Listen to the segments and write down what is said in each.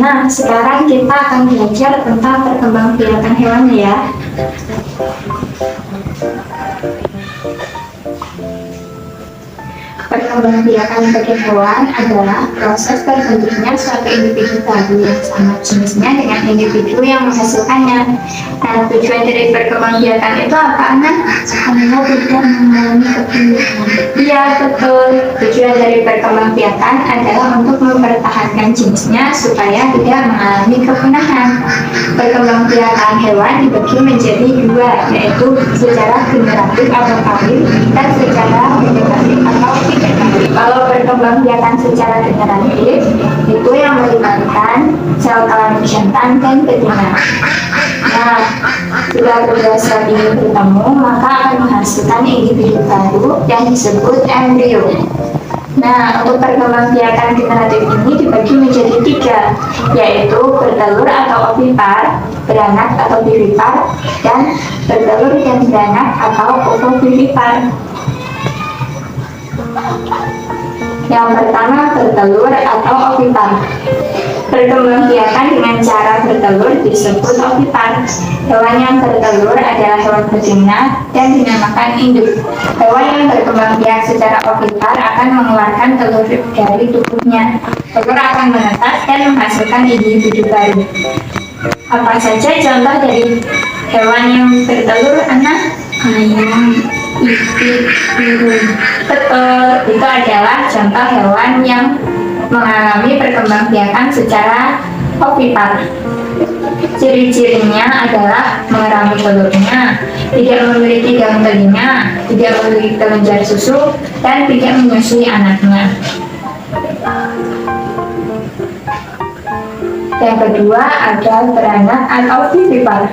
Nah, sekarang kita akan belajar tentang perkembangbiakan hewan ya. Perkembangbiakan bagi hewan adalah proses terbentuknya suatu individu baru yang sama jenisnya dengan individu yang menghasilkannya. Nah, tujuan dari perkembangbiakan itu apa, Ana? Supaya tidak mengalami kepundukan. Iya, betul. Tujuan dari perkembangbiakan adalah untuk mempertahankan jenisnya supaya tidak mengalami kepunahan. Perkembangbiakan hewan dibagi menjadi dua, yaitu secara generatif atau kawin dan secara vegetatif atau tidak kawin. Kalau perkembangbiakan secara generatif itu yang melibatkan sel kelamin jantan dan betina. Nah, jika kedua sel ini bertemu, maka akan menghasilkan individu baru yang disebut embrio. Nah, untuk perkembangbiakan generatif ini dibagi menjadi tiga, yaitu bertelur atau ovipar, beranak atau vivipar, dan bertelur dan beranak atau ovovivipar. Yang pertama, bertelur atau ovipar. Perkembangbiakan dengan cara bertelur disebut ovipar. Hewan yang bertelur adalah hewan betina dan dinamakan induk. Hewan yang berkembang biak secara ovipar akan mengeluarkan telur dari tubuhnya. Telur akan menetas dan menghasilkan individu baru. Apa saja contoh dari hewan yang bertelur, anak? Ayam, itik, burung. Betul, itu adalah contoh hewan yang mengalami perkembangbiakan secara ovipar. Ciri-cirinya adalah mengerami telurnya, tidak memiliki daun telinga, tidak memiliki kelenjar susu, dan tidak menyusui anaknya. Yang kedua ada beranak atau vivipar.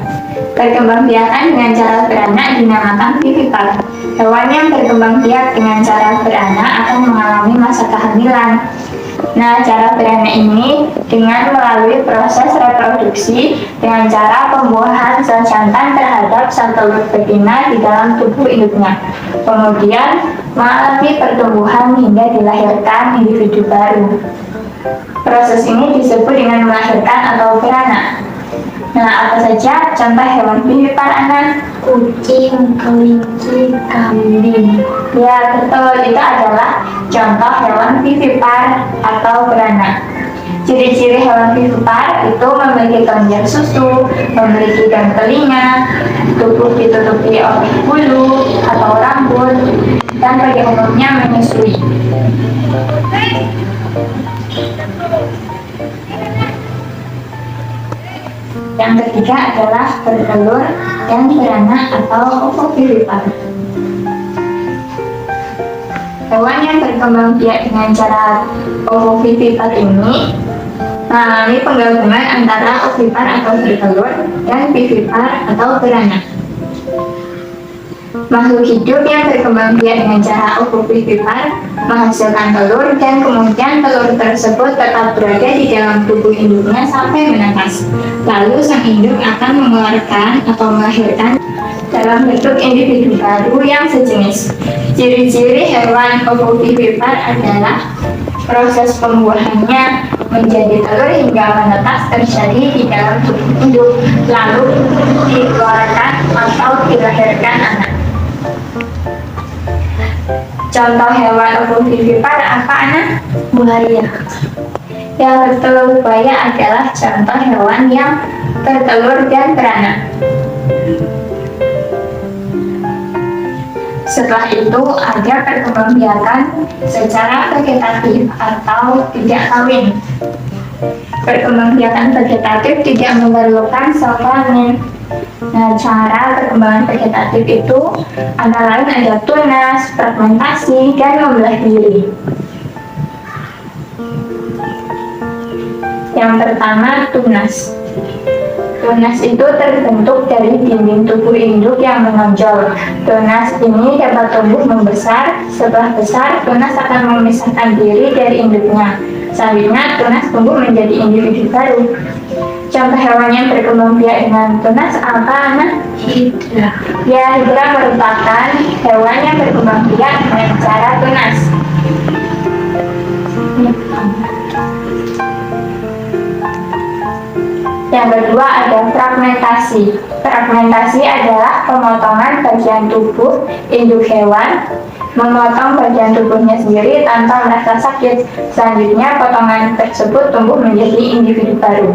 Perkembangbiakan dengan cara beranak dinamakan vivipar. Hewan yang berkembang biak dengan cara beranak akan mengalami masa kehamilan. Nah, cara beranak ini dengan melalui proses reproduksi dengan cara pembuahan sel jantan terhadap sel telur betina di dalam tubuh induknya. Kemudian mengalami pertumbuhan hingga dilahirkan individu baru. Proses ini disebut dengan melahirkan atau beranak. Nah, apa saja contoh hewan vivipar, anak? Kucing, kelinci, kambing. Ya, betul. Itu adalah contoh hewan vivipar atau beranak. Ciri-ciri hewan vivipar itu memiliki kelenjar susu, memiliki daun telinga, tubuh ditutupi oleh bulu atau rambut, dan pada umumnya menyusui. Yang ketiga adalah bertelur dan beranak atau ovovivipar. Hewan yang berkembang biak dengan cara ovovivipar ini mengalami penggabungan antara ovipar atau bertelur dan vivipar atau beranak. Makhluk hidup yang berkembang biak dengan cara ovovivipar menghasilkan telur dan kemudian telur tersebut tetap berada di dalam tubuh induknya sampai menetas. Lalu sang induk akan mengeluarkan atau melahirkan dalam bentuk individu baru yang sejenis. Ciri-ciri hewan ovovivipar adalah proses pembuahannya menjadi telur hingga menetas terjadi di dalam tubuh induk, lalu dikeluarkan atau dilahirkan anak. Contoh hewan ovovivipar apa, anak? Buaya. Ya, betul. Buaya adalah contoh hewan yang bertelur dan beranak. Setelah itu ada perkembangbiakan secara vegetatif atau tidak kawin. Perkembangbiakan vegetatif tidak memerlukan sel kelamin. Nah, cara perkembangan vegetatif itu antara lain ada tunas, fragmentasi, dan membelah diri. Yang pertama, tunas. Tunas itu terbentuk dari dinding tubuh induk yang menonjol. Tunas ini dapat tumbuh membesar. Setelah besar, tunas akan memisahkan diri dari induknya. Selanjutnya, tunas tumbuh menjadi individu baru. Contoh hewan yang berkembang biak dengan tunas apa, anak? Hidra. Ya, hidra merupakan hewan yang berkembang biak dengan cara tunas. Yang kedua ada fragmentasi. Fragmentasi adalah pemotongan bagian tubuh induk hewan, memotong bagian tubuhnya sendiri tanpa merasa sakit. Selanjutnya, potongan tersebut tumbuh menjadi individu baru.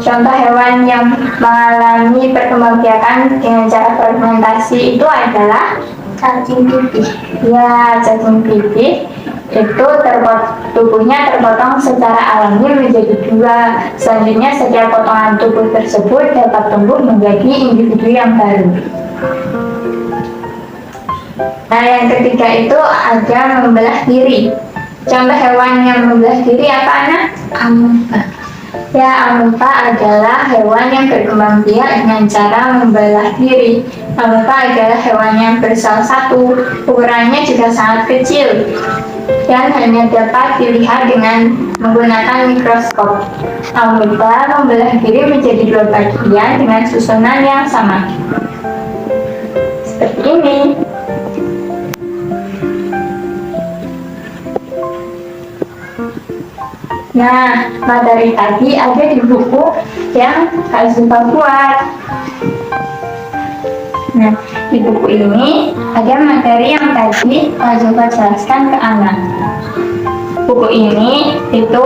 Contoh hewan yang mengalami perkembangbiakan dengan cara fragmentasi itu adalah Cacing pipih. ya, cacing pipih. Itu tubuhnya terpotong secara alami menjadi dua. Selanjutnya, setiap potongan tubuh tersebut dapat tumbuh menjadi individu yang baru. Nah, yang ketiga itu ada membelah diri. Contoh hewan yang membelah diri apa, anak? Amuba. Ya, amuba adalah hewan yang berkembang biak dengan cara membelah diri. Amuba adalah hewan yang bersel satu, ukurannya juga sangat kecil dan hanya dapat dilihat dengan menggunakan mikroskop. Amuba membelah diri menjadi dua bagian dengan susunan yang sama. Seperti ini. Nah, materi tadi ada di buku yang Kak Zulfa buat. Nah, di buku ini ada materi yang tadi Kak Zulfa jelaskan ke anak. Buku ini itu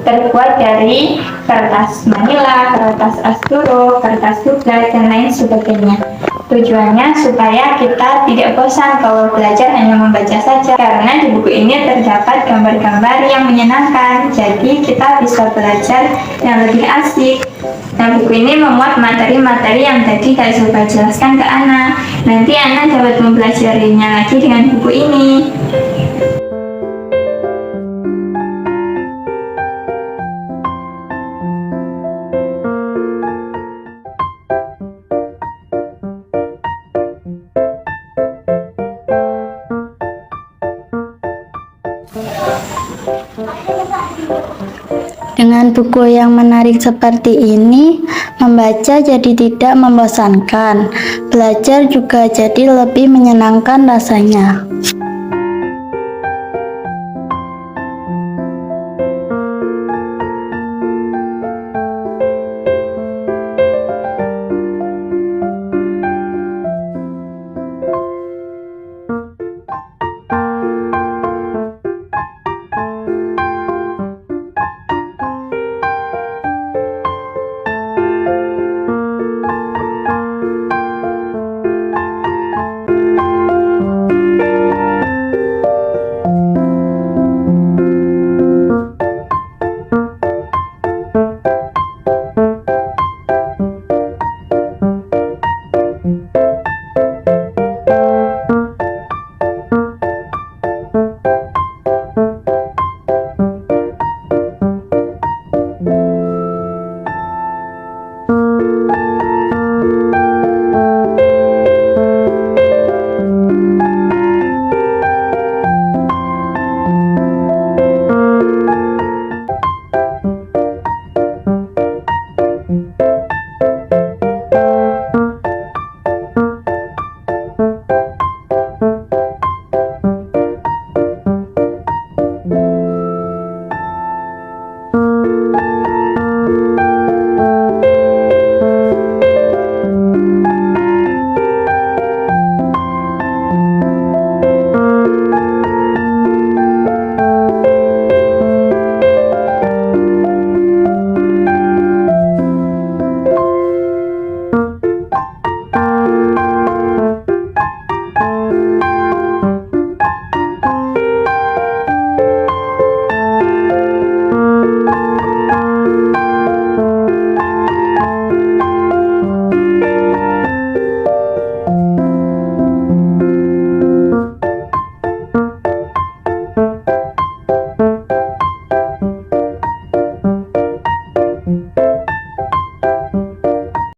terbuat dari kertas manila, kertas asturo, kertas tugel, dan lain sebagainya. Tujuannya supaya kita tidak bosan kalau belajar hanya membaca saja, karena di buku ini terdapat gambar-gambar yang menyenangkan, jadi kita bisa belajar yang lebih asik. Nah, buku ini memuat materi-materi yang tadi Kak Zulfa jelaskan ke anak. Nanti anak dapat mempelajarinya lagi dengan buku ini. Dengan buku yang menarik seperti ini, membaca jadi tidak membosankan. Belajar juga jadi lebih menyenangkan rasanya.